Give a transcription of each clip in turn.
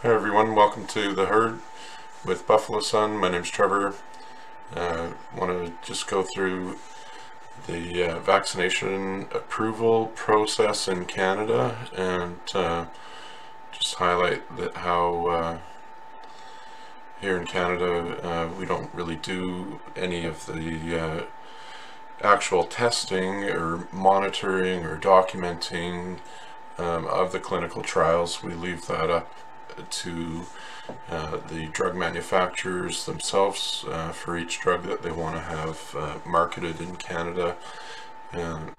Hi everyone, welcome to The Herd with Buffalo Sun. My name's Trevor. Want to just go through the vaccination approval process in Canada and just highlight that how here in Canada we don't really do any of the actual testing or monitoring or documenting of the clinical trials. We leave that up to the drug manufacturers themselves for each drug that they want to have marketed in Canada.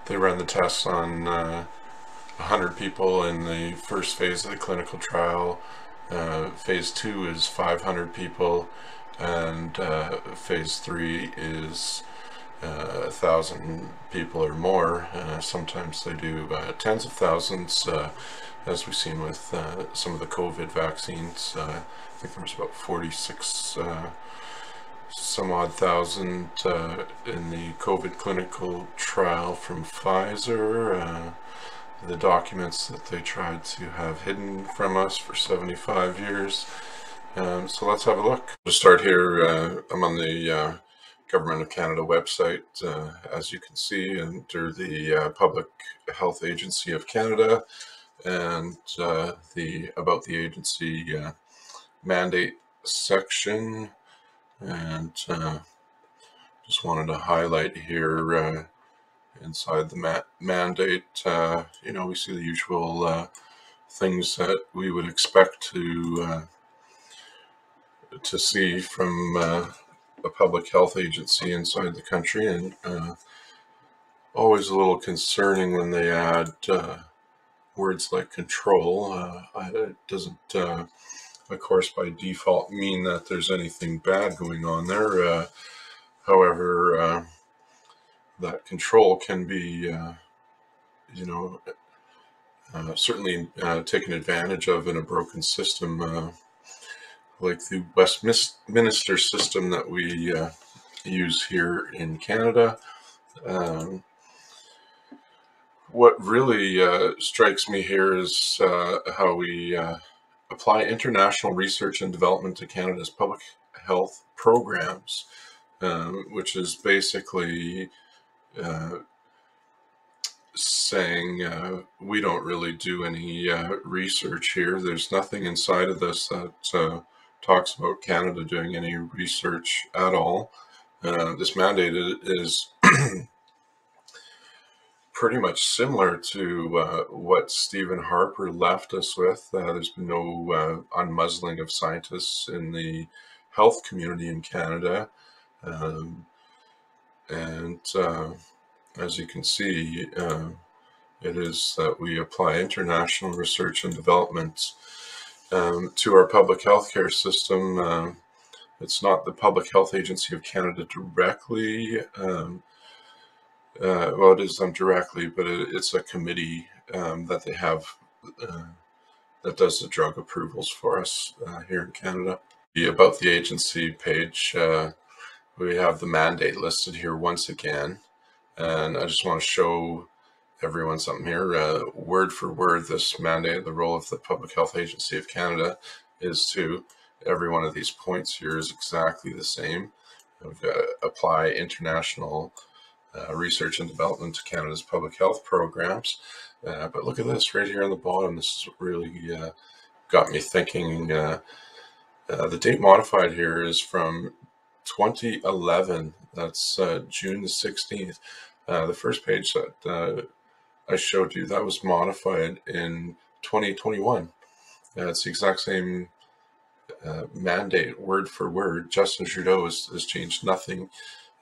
They run the tests on 100 people in the first phase of the clinical trial. Phase 2 is 500 people, and phase 3 is 1,000 people or more. Sometimes they do tens of thousands, as we've seen with some of the COVID vaccines. I think there was about 46 some odd thousand in the COVID clinical trial from Pfizer. The documents that they tried to have hidden from us for 75 years. So let's have a look. To start here, I'm on the Government of Canada website, as you can see, under the Public Health Agency of Canada, and the About the Agency mandate section. And just wanted to highlight here inside the mandate, we see the usual things that we would expect to see from a public health agency inside the country, and always a little concerning when they add words like control. It doesn't, of course, by default mean that there's anything bad going on there. However, that control can be, certainly taken advantage of in a broken system, like the Westminster system that we use here in Canada. What really strikes me here is how we apply international research and development to Canada's public health programs, which is basically saying we don't really do any research here. There's nothing inside of this that talks about Canada doing any research at all. This mandate is pretty much similar to what Stephen Harper left us with. There's been no unmuzzling of scientists in the health community in Canada. And as you can see, it is that we apply international research and development to our public health care system. It's not the Public Health Agency of Canada directly. Well, it is them directly, but it's a committee that they have that does the drug approvals for us here in Canada. About the agency page, we have the mandate listed here once again, and I just want to show everyone something here. Word for word, this mandate, the role of the Public Health Agency of Canada is to, every one of these points here is exactly the same. We've got to apply international research and development to Canada's public health programs. But look at this right here on the bottom. This is really got me thinking. The date modified here is from 2011. That's June the 16th. The first page that I showed you, that was modified in 2021. It's the exact same mandate, word for word. Justin Trudeau has changed nothing.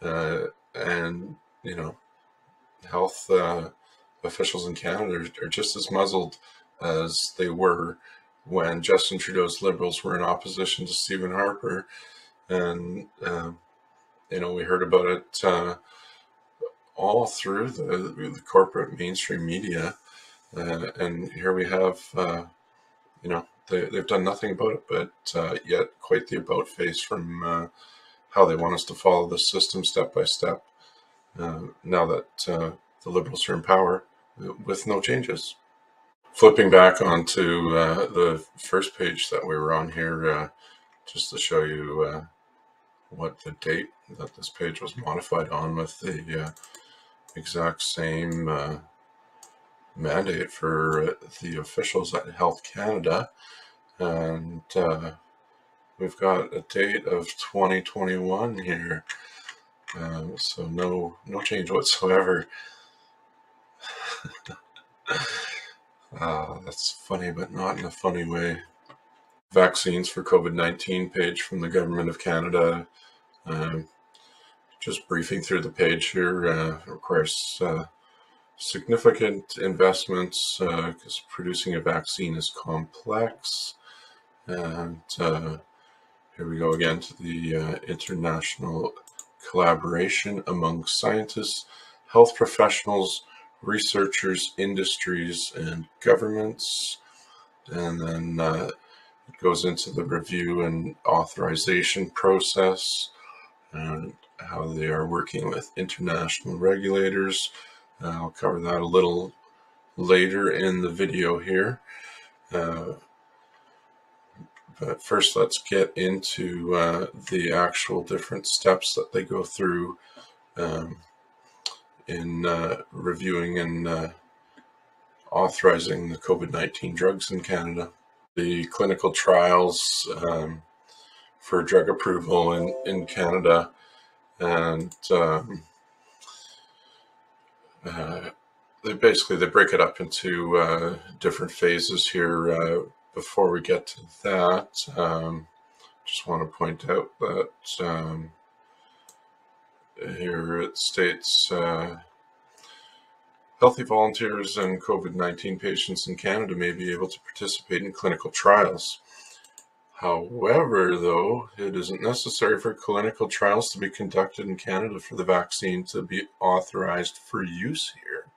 And health officials in Canada are just as muzzled as they were when Justin Trudeau's Liberals were in opposition to Stephen Harper. And, we heard about it all through the corporate mainstream media. And here we have, they've done nothing about it, but yet quite the about face from how they want us to follow the system step by step. Now that the Liberals are in power with no changes. Flipping back onto the first page that we were on here, just to show you what the date that this page was modified on, with the exact same mandate for the officials at Health Canada. And we've got a date of 2021 here, so no change whatsoever. That's funny, but not in a funny way. Vaccines for COVID-19 page from the Government of Canada. Just briefing through the page here, requires significant investments because producing a vaccine is complex. And here we go again to the international collaboration among scientists, health professionals, researchers, industries, and governments. And then it goes into the review and authorization process and how they are working with international regulators. I'll cover that a little later in the video here. But first, let's get into the actual different steps that they go through in reviewing and authorizing the COVID-19 drugs in Canada. The clinical trials for drug approval in Canada, and they break it up into different phases here. Before we get to that, just want to point out that here it states healthy volunteers and COVID-19 patients in Canada may be able to participate in clinical trials. However, though, it isn't necessary for clinical trials to be conducted in Canada for the vaccine to be authorized for use here.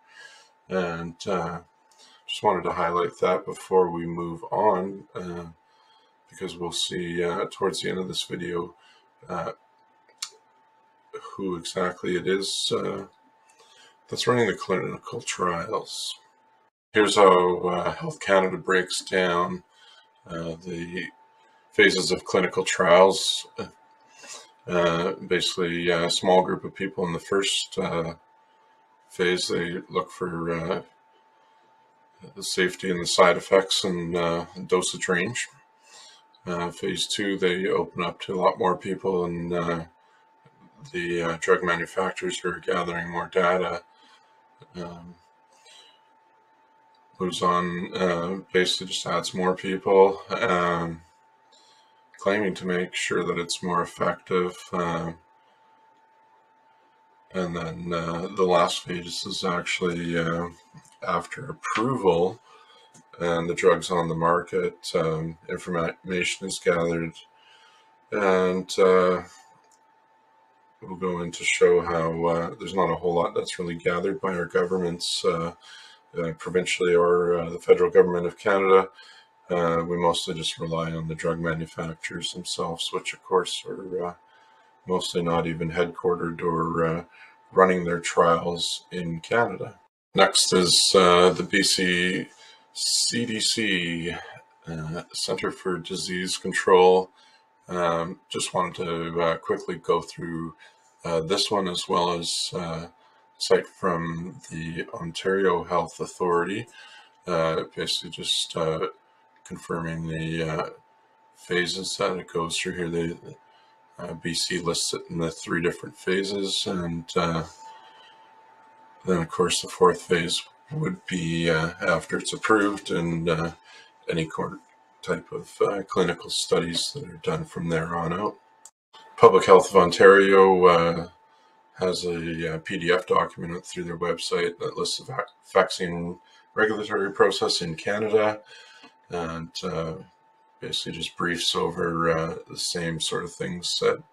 And just wanted to highlight that before we move on, because we'll see towards the end of this video who exactly it is that's running the clinical trials. Here's how Health Canada breaks down the phases of clinical trials. Basically, a small group of people in the first phase, they look for the safety and the side effects and dosage range. Phase 2, they open up to a lot more people, and the drug manufacturers who are gathering more data moves on, basically just adds more people, claiming to make sure that it's more effective. And then the last phase is actually after approval and the drug's on the market, information is gathered, and we'll go in to show how there's not a whole lot that's really gathered by our governments, provincially or the federal government of Canada. We mostly just rely on the drug manufacturers themselves, which of course are mostly not even headquartered or running their trials in Canada. Next is the BC CDC, Center for Disease Control. Just wanted to quickly go through this one, as well as cite from the Ontario Health Authority, basically just confirming the phases that it goes through here. They BC lists it in the 3 different phases, and then of course the 4th phase would be after it's approved, and any type of clinical studies that are done from there on out. Public Health of Ontario has a PDF document through their website that lists the vaccine regulatory process in Canada, and basically just briefs over the same sort of things that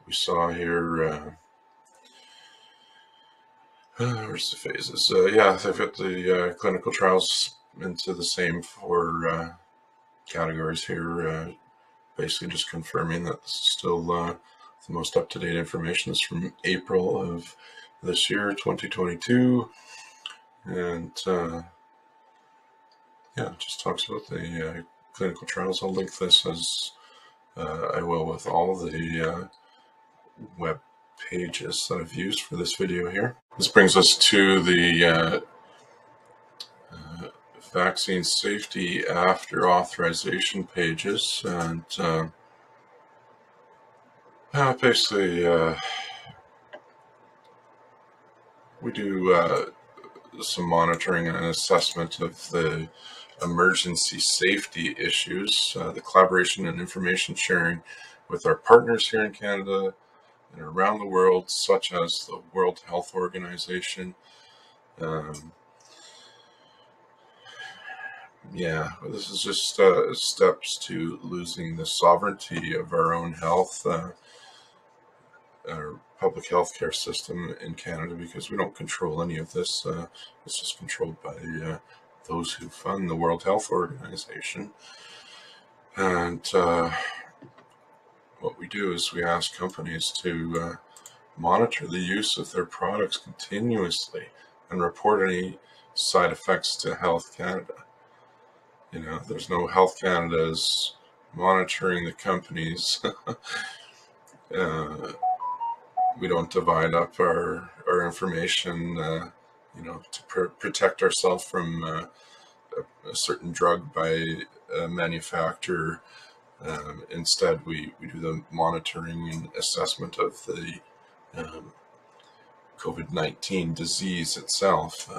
we saw here. Where's the phases? Yeah, they've got the clinical trials into the same 4 categories here. Basically just confirming that this is still the most up-to-date information is from April of this year, 2022. And yeah, it just talks about the clinical trials. I'll link this as I will with all the web pages that I've used for this video here. This brings us to the vaccine safety after authorization pages, and basically we do some monitoring and assessment of the emergency safety issues, the collaboration and information sharing with our partners here in Canada and around the world, such as the World Health Organization. Yeah, this is just steps to losing the sovereignty of our own health, our public health care system in Canada, because we don't control any of this. It's just controlled by those who fund the World Health Organization. And what we do is we ask companies to monitor the use of their products continuously and report any side effects to Health Canada. You know, there's no Health Canada's monitoring the companies. We don't divide up our information, you know, to protect ourselves from a certain drug by a manufacturer. Instead, we do the monitoring and assessment of the COVID-19 disease itself.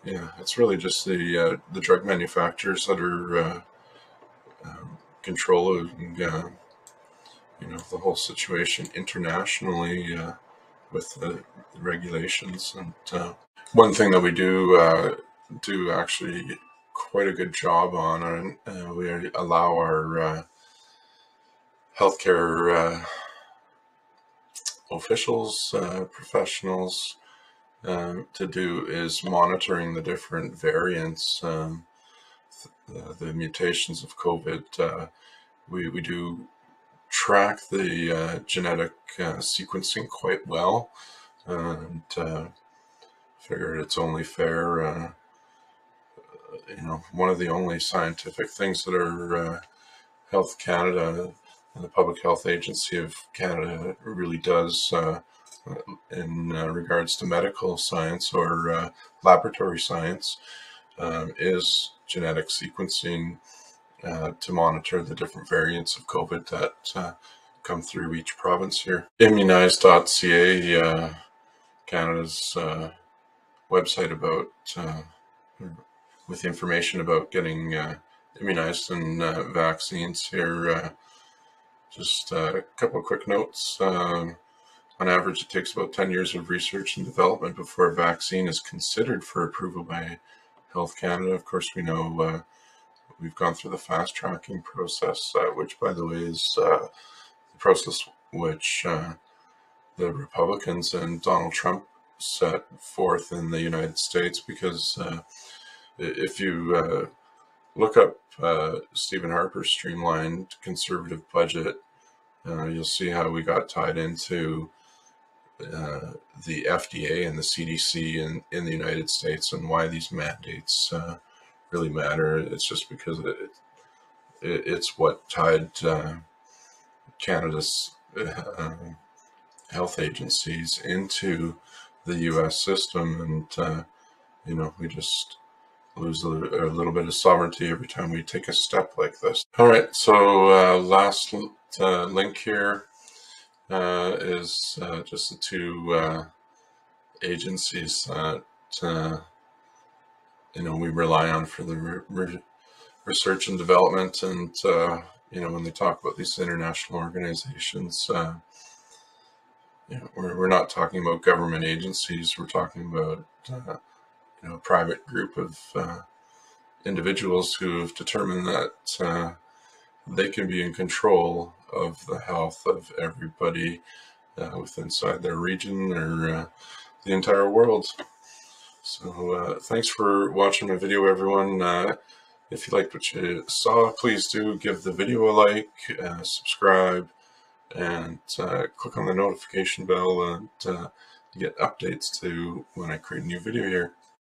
Yeah, it's really just the drug manufacturers that are controlling, you know, the whole situation internationally with the regulations. And one thing that we do actually quite a good job on, and we allow our healthcare officials, professionals to do, is monitoring the different variants, the mutations of COVID. We do track the genetic sequencing quite well, and figured it's only fair. You know, one of the only scientific things that are Health Canada and the Public Health Agency of Canada really does in regards to medical science or laboratory science is genetic sequencing to monitor the different variants of COVID that come through each province here. Immunize.ca, Canada's website about with information about getting immunized and vaccines here. Just a couple of quick notes. On average, it takes about 10 years of research and development before a vaccine is considered for approval by Health Canada. Of course, we know we've gone through the fast tracking process, which, by the way, is the process which the Republicans and Donald Trump set forth in the United States, because if you look up Stephen Harper's streamlined conservative budget, you'll see how we got tied into the FDA and the CDC in the United States, and why these mandates really matter. It's just because it's what tied Canada's health agencies into the U.S. system, and you know, we just lose a little bit of sovereignty every time we take a step like this. All right, so last link here is just the two agencies that you know, we rely on for the research and development. And you know, when they talk about these international organizations, you know, we're not talking about government agencies. We're talking about you know, a private group of individuals who have determined that they can be in control of the health of everybody inside their region or the entire world. So thanks for watching my video, everyone. If you liked what you saw, please do give the video a like, subscribe, and click on the notification bell, and get updates to when I create a new video here.